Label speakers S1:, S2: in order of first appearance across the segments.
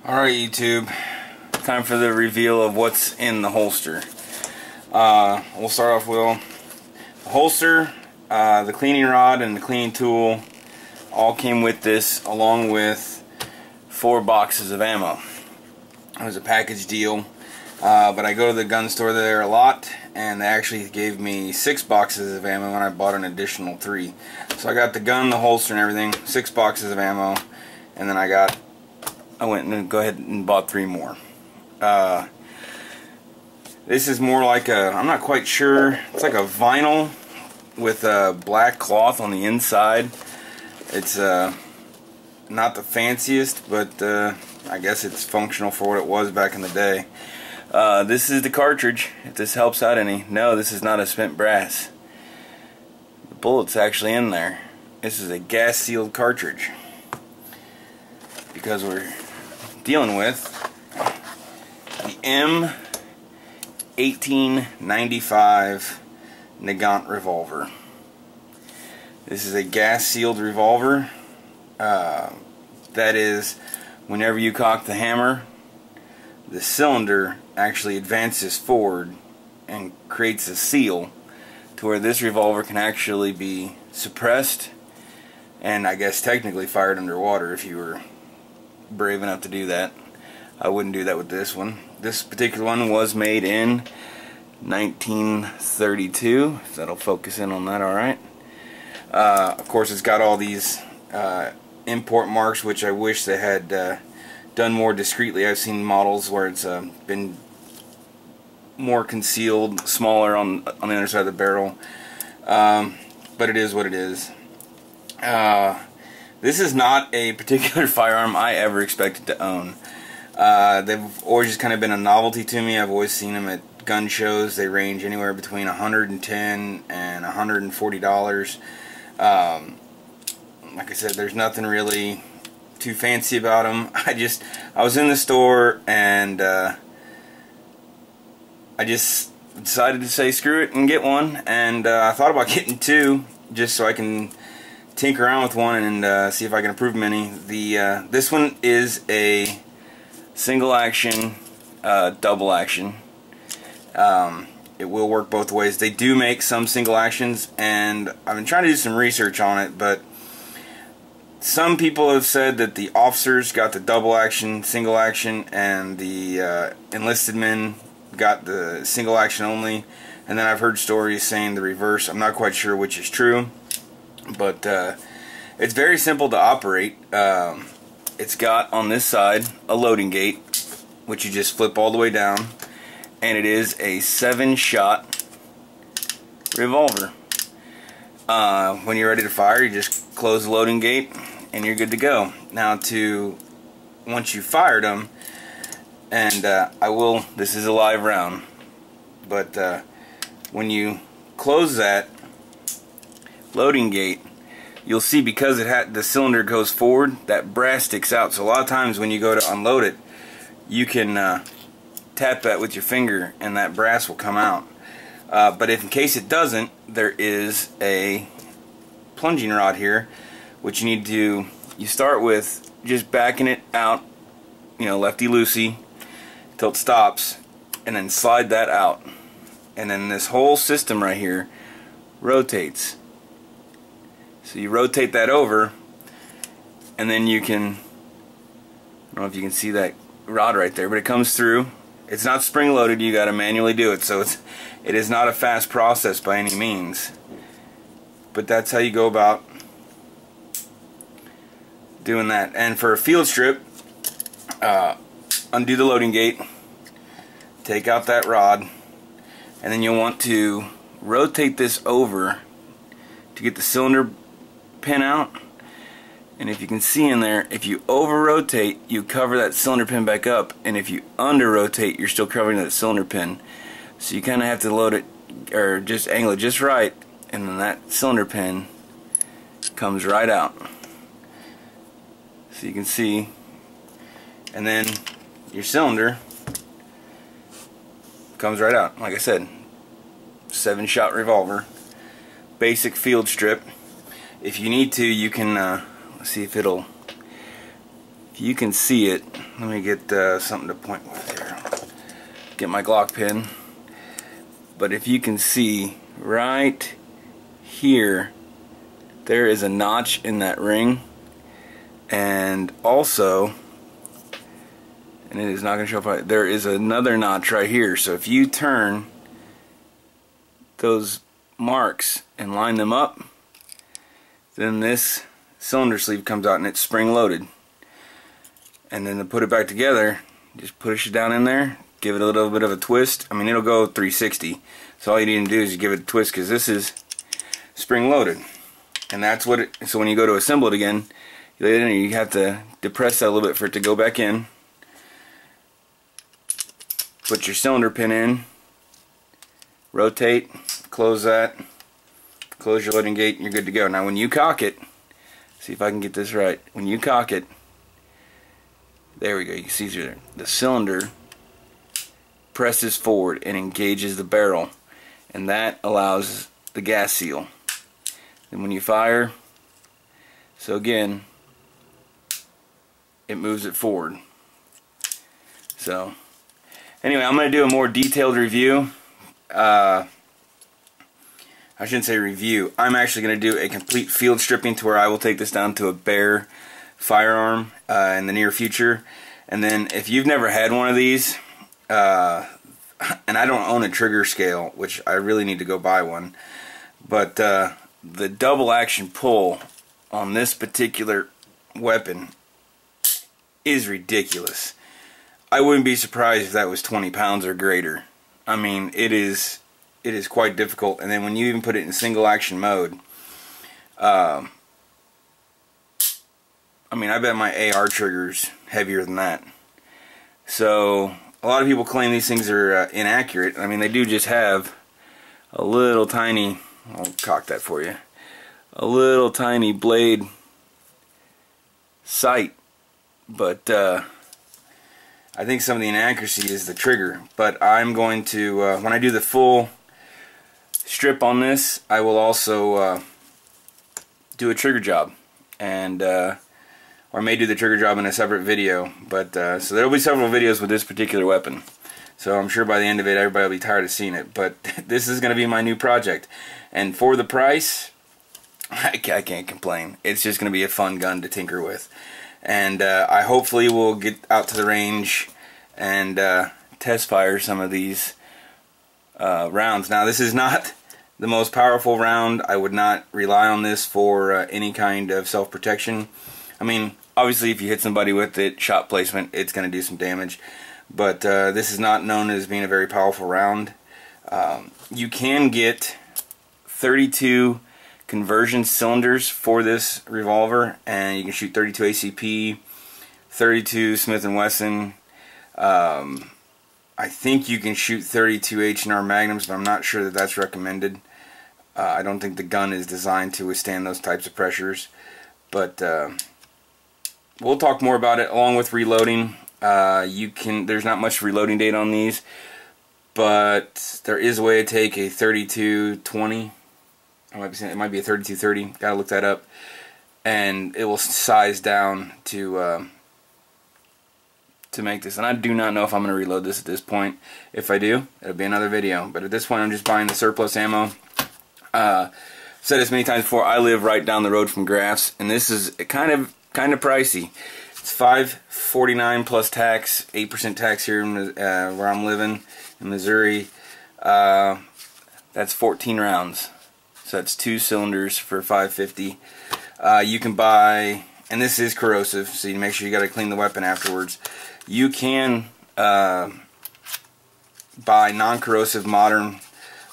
S1: Alright, YouTube, time for the reveal of what's in the holster. We'll start off with the holster, the cleaning rod and the cleaning tool all came with this, along with 4 boxes of ammo. It was a package deal, but I go to the gun store there a lot, and they actually gave me 6 boxes of ammo and I bought an additional 3. So I got the gun, the holster and everything, 6 boxes of ammo, and then I went and go ahead and bought 3 more. This is more like a, I'm not quite sure, it's like a vinyl with a black cloth on the inside. It's not the fanciest, but I guess it's functional for what it was back in the day. This is the cartridge, if this helps out any. No, this is not a spent brass. The bullet's actually in there. This is a gas sealed cartridge, because we're dealing with the M1895 Nagant revolver. This is a gas sealed revolver. That is, whenever you cock the hammer, the cylinder actually advances forward and creates a seal to where this revolver can actually be suppressed and I guess technically fired underwater if you were brave enough to do that. I wouldn't do that with this one. This particular one was made in 1932, if that'll focus in on that. Alright. Of course, it's got all these import marks, which I wish they had done more discreetly. I've seen models where it's been more concealed, smaller on the other side of the barrel, but it is what it is. This is not a particular firearm I ever expected to own. They've always just kind of been a novelty to me. I've always seen them at gun shows. They range anywhere between $110 and $140. Like I said, there's nothing really too fancy about them. I was in the store and I just decided to say screw it and get one, and I thought about getting 2 just so I can tinker around with one and see if I can improve them any. This one is a single action, double action. It will work both ways. They do make some single actions, and I've been trying to do some research on it, but some people have said that the officers got the double action, single action, and the enlisted men got the single action only, and then I've heard stories saying the reverse. I'm not quite sure which is true, but it's very simple to operate. It's got on this side a loading gate, which you just flip all the way down, and it is a 7-shot revolver. When you're ready to fire, you just close the loading gate and you're good to go. Now, once you fired them, and this is a live round, but when you close that loading gate, you'll see, because the cylinder goes forward, that brass sticks out. So a lot of times when you go to unload it, you can tap that with your finger and that brass will come out. But if in case it doesn't, there is a plunging rod here, which you start with just backing it out, lefty loosey till it stops, and then slide that out, and then this whole system right here rotates. So you rotate that over, and then you can, I don't know if you can see that rod right there, but it comes through. It's not spring loaded, you gotta manually do it, so it is not a fast process by any means, but that's how you go about doing that. And for a field strip, undo the loading gate, take out that rod, and then you'll want to rotate this over to get the cylinder pin out. And if you can see in there, if you over rotate, you cover that cylinder pin back up, and if you under rotate, you're still covering that cylinder pin. So you kind of have to load it, or just angle it just right, and then that cylinder pin comes right out. So you can see, and then your cylinder comes right out. Like I said, 7-shot revolver, basic field strip. If you need to, you can let's see if you can see it. let me get something to point with here. Get my Glock pin. But if you can see right here, there is a notch in that ring, and also, and it is not going to show up, there is another notch right here. So if you turn those marks and line them up, then this cylinder sleeve comes out and it's spring loaded. And then to put it back together, just push it down in there, give it a little bit of a twist. I mean, it'll go 360, so all you need to do is you give it a twist, because this is spring loaded. And that's what it, so when you go to assemble it again, you lay it in, you have to depress that a little bit for it to go back in. Put your cylinder pin in, rotate, close that, close your loading gate, and you're good to go. Now when you cock it, see if I can get this right, when you cock it, there we go, you see there, the cylinder presses forward and engages the barrel, and that allows the gas seal. Then when you fire, so again, it moves it forward. So anyway, I'm going to do a more detailed review. I shouldn't say review. I'm actually going to do a complete field stripping to where I will take this down to a bare firearm in the near future. And then if you've never had one of these, and I don't own a trigger scale, which I really need to go buy one, but the double action pull on this particular weapon is ridiculous. I wouldn't be surprised if that was 20 pounds or greater. I mean, it is quite difficult. And then when you even put it in single action mode, I mean, I bet my AR trigger's heavier than that. So a lot of people claim these things are inaccurate. I mean, they do just have a little tiny, I'll cock that for you, a little tiny blade sight, but I think some of the inaccuracy is the trigger. But I'm going to, when I do the full strip on this, I will also do a trigger job, and or I may do the trigger job in a separate video. But so there will be several videos with this particular weapon. So I'm sure by the end of it, everybody will be tired of seeing it. But this is going to be my new project, and for the price, I can't complain. It's just going to be a fun gun to tinker with. And I hopefully will get out to the range and test fire some of these rounds. Now, this is not the most powerful round. I would not rely on this for any kind of self-protection. I mean, obviously if you hit somebody with it, shot placement, it's going to do some damage. But this is not known as being a very powerful round. You can get 32 conversion cylinders for this revolver, and you can shoot 32 ACP, 32 Smith & Wesson. I think you can shoot 32 H&R Magnums, but I'm not sure that that's recommended. I don't think the gun is designed to withstand those types of pressures. But we'll talk more about it along with reloading. There's not much reloading date on these, but there is a way to take a 32-20. It might be a 32-30. Gotta look that up, and it will size down to make this. And I do not know if I'm going to reload this at this point. If I do, it'll be another video. But at this point, I'm just buying the surplus ammo. Said this many times before. I live right down the road from Graff's, and this is kind of pricey. It's $5.49 plus tax, 8% tax here in, where I'm living in Missouri. That's 14 rounds. So that's 2 cylinders for $5.50. You can buy, and this is corrosive, so you make sure you got to clean the weapon afterwards. You can buy non-corrosive modern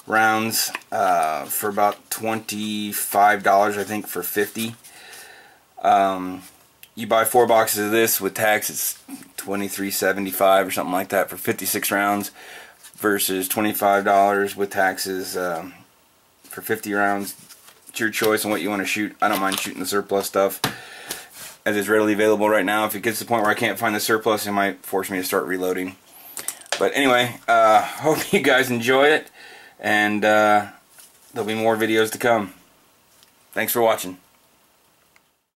S1: rounds for about $25, I think, for 50. You buy 4 boxes of this with tax, it's $23.75 or something like that for 56 rounds, versus $25 with taxes for 50 rounds. It's your choice on what you want to shoot. I don't mind shooting the surplus stuff, as it's readily available right now. If it gets to the point where I can't find the surplus, it might force me to start reloading. But anyway, hope you guys enjoy it, and there'll be more videos to come. Thanks for watching.